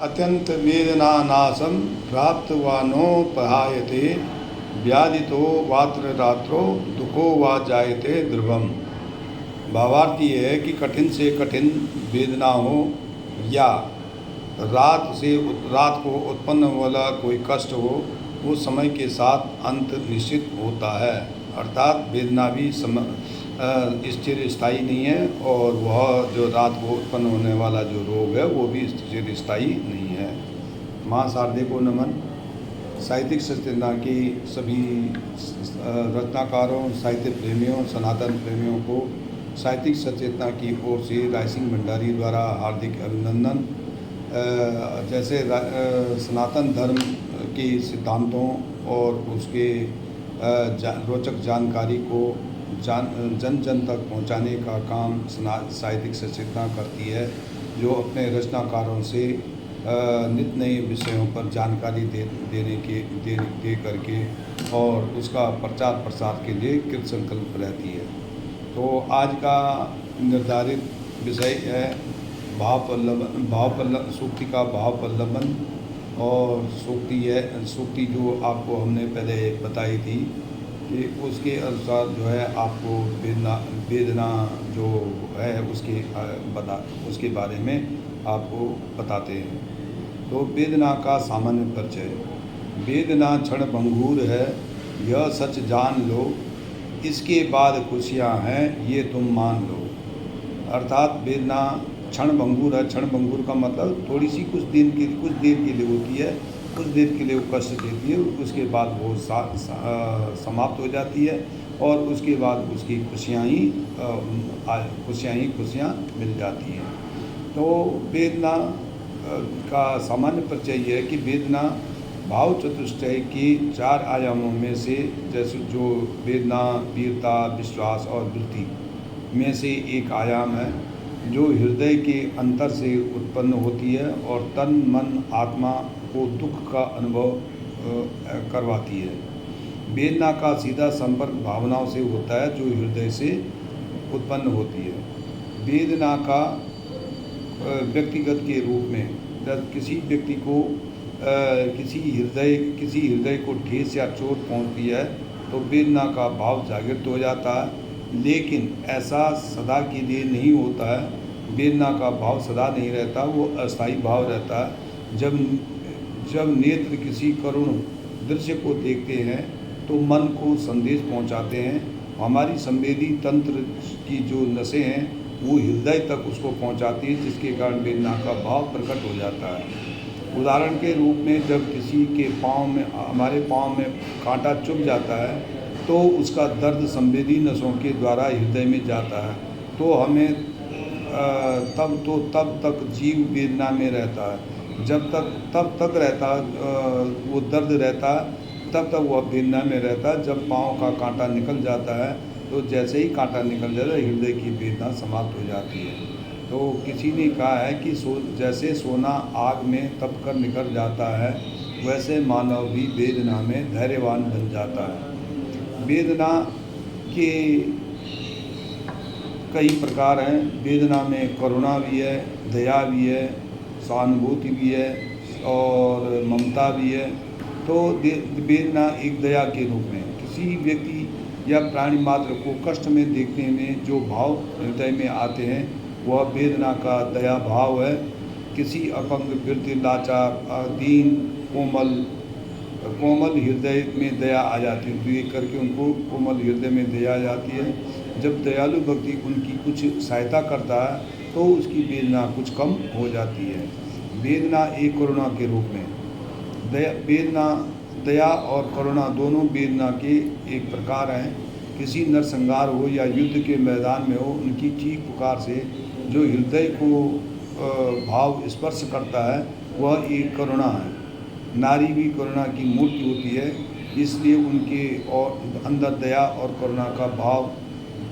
अत्यंत वेदनानाशम प्राप्तवानोपहायते व्याधितो वात्र रात्रो दुखो वा जायते ध्रुवम। भावार्थ ये है कि कठिन से कठिन वेदना हो या रात को उत्पन्न वाला कोई कष्ट हो, वो समय के साथ अंत निश्चित होता है। अर्थात वेदना भी स्थिर स्थायी नहीं है, और वह जो रात को उत्पन्न होने वाला जो रोग है वो भी स्थिर स्थायी नहीं है। माँ शारदे को नमन। साहित्यिक सचेतना की सभी रचनाकारों, साहित्य प्रेमियों, सनातन प्रेमियों को साहित्यिक सचेतना की ओर से रायसिंह भंडारी द्वारा हार्दिक अभिनंदन। जैसे सनातन धर्म के सिद्धांतों और उसके रोचक जानकारी को जन जन तक पहुंचाने का काम साहित्यिक सचेतना करती है, जो अपने रचनाकारों से नित नए विषयों पर जानकारी दे करके और उसका प्रचार प्रसार के लिए कृत संकल्प रहती है। तो आज का निर्धारित विषय है सूक्ति का भाव पल्लवन। और सूक्ति जो आपको हमने पहले बताई थी कि उसके अनुसार जो है आपको वेदना जो है उसके बारे में आपको बताते हैं। तो वेदना का सामान्य परिचय। वेदना क्षण भंगुर है, यह सच जान लो, इसके बाद खुशियाँ हैं ये तुम मान लो। अर्थात वेदना क्षण भंगुर है। क्षण भंगुर का मतलब थोड़ी सी कुछ देर के लिए होती है, कुछ देर के लिए वो कष्ट देती है, उसके बाद वो समाप्त हो जाती है, और उसके बाद उसकी खुशियाँ ही खुशियाँ मिल जाती हैं। तो वेदना का सामान्य परिचय ये है कि वेदना भाव चतुष्टय के 4 आयामों में से, जैसे जो वेदना, वीरता, विश्वास और वृत्ति में से एक आयाम है, जो हृदय के अंतर से उत्पन्न होती है और तन मन आत्मा को दुख का अनुभव करवाती है। वेदना का सीधा संपर्क भावनाओं से होता है, जो हृदय से उत्पन्न होती है। वेदना का व्यक्तिगत के रूप में, जब किसी व्यक्ति को किसी हृदय को ठेस या चोट पहुंचती है तो वेदना का भाव जागृत हो जाता है, लेकिन ऐसा सदा के लिए नहीं होता है। वेदना का भाव सदा नहीं रहता, वो अस्थायी भाव रहता है। जब नेत्र किसी करुण दृश्य को देखते हैं तो मन को संदेश पहुंचाते हैं। हमारी संवेदी तंत्र की जो नसें हैं वो हृदय तक उसको पहुंचाती है, जिसके कारण वेदना का भाव प्रकट हो जाता है। उदाहरण के रूप में, जब किसी के हमारे पाँव में कांटा चुभ जाता है तो उसका दर्द संवेदी नसों के द्वारा हृदय में जाता है, तो हमें तब तक जीव वेदना में रहता है। तब तक रहता वो दर्द रहता, तब तक वह वेदना में रहता। जब पाँव का कांटा निकल जाता है तो जैसे ही कांटा निकल जाता है, हृदय की वेदना समाप्त हो जाती है। तो किसी ने कहा है कि जैसे सोना आग में तप कर निकल जाता है, वैसे मानव भी वेदना में धैर्यवान बन जाता है। वेदना के कई प्रकार हैं। वेदना में करुणा भी है, दया भी है, सहानुभूति भी है और ममता भी है। तो वेदना एक दया के रूप में किसी व्यक्ति या प्राणी मात्र को कष्ट में देखने में जो भाव हृदय में आते हैं, वह वेदना का दया भाव है। किसी अपंग, वृद्ध, लाचार, दीन, कोमल हृदय में दया आ जाती है, देख करके उनको कोमल हृदय में दया आ जाती है। जब दयालु व्यक्ति उनकी कुछ सहायता करता है तो उसकी वेदना कुछ कम हो जाती है। वेदना एक करुणा के रूप में, दया और करुणा दोनों वेदना के एक प्रकार हैं। किसी नरसंहार हो या युद्ध के मैदान में हो, उनकी चीख पुकार से जो हृदय को भाव स्पर्श करता है, वह एक करुणा है। नारी भी करुणा की मूर्ति होती है, इसलिए उनके और अंदर दया और करुणा का भाव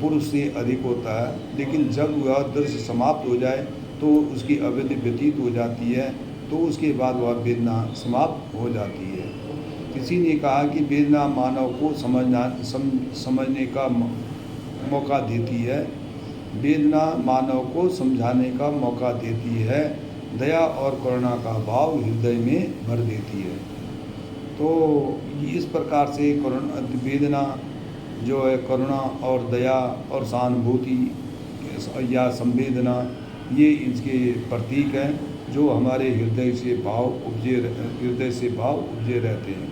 पुरुष से अधिक होता है। लेकिन जब वह दृश्य समाप्त हो जाए तो उसकी अवधि व्यतीत हो जाती है, तो उसके बाद वह वेदना समाप्त हो जाती है। किसी ने कहा कि वेदना मानव को समझने का मौका देती है। वेदना मानव को समझाने का मौका देती है। दया और करुणा का भाव हृदय में भर देती है। तो इस प्रकार से करुणा वेदना जो है, करुणा और दया और सहानुभूति या संवेदना, ये इसके प्रतीक हैं जो हमारे हृदय से भाव उपजे रहते हैं।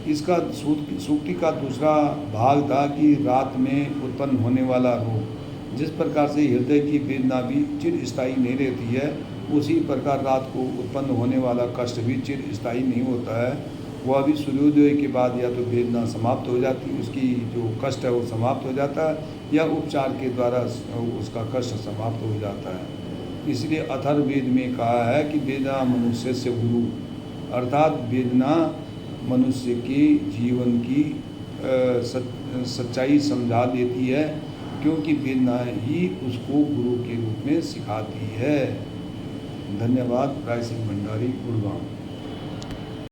इसका सूक्ति का दूसरा भाग था कि रात में उत्पन्न होने वाला रोग, जिस प्रकार से हृदय की वेदना भी चिरस्थायी नहीं रहती है, उसी प्रकार रात को उत्पन्न होने वाला कष्ट भी चिरस्थायी नहीं होता है। वह भी सूर्योदय के बाद या तो वेदना समाप्त हो जाती है, उसकी जो कष्ट है वो समाप्त हो जाता है, या उपचार के द्वारा उसका कष्ट समाप्त हो जाता है। इसलिए अथर्ववेद में कहा है कि वेदना मनुष्य से गुरु, अर्थात वेदना मनुष्य के जीवन की सच्चाई समझा देती है, क्योंकि वेदना ही उसको गुरु के रूप में सिखाती है। धन्यवाद। राय सिंह भंडारी, गुड़गांव।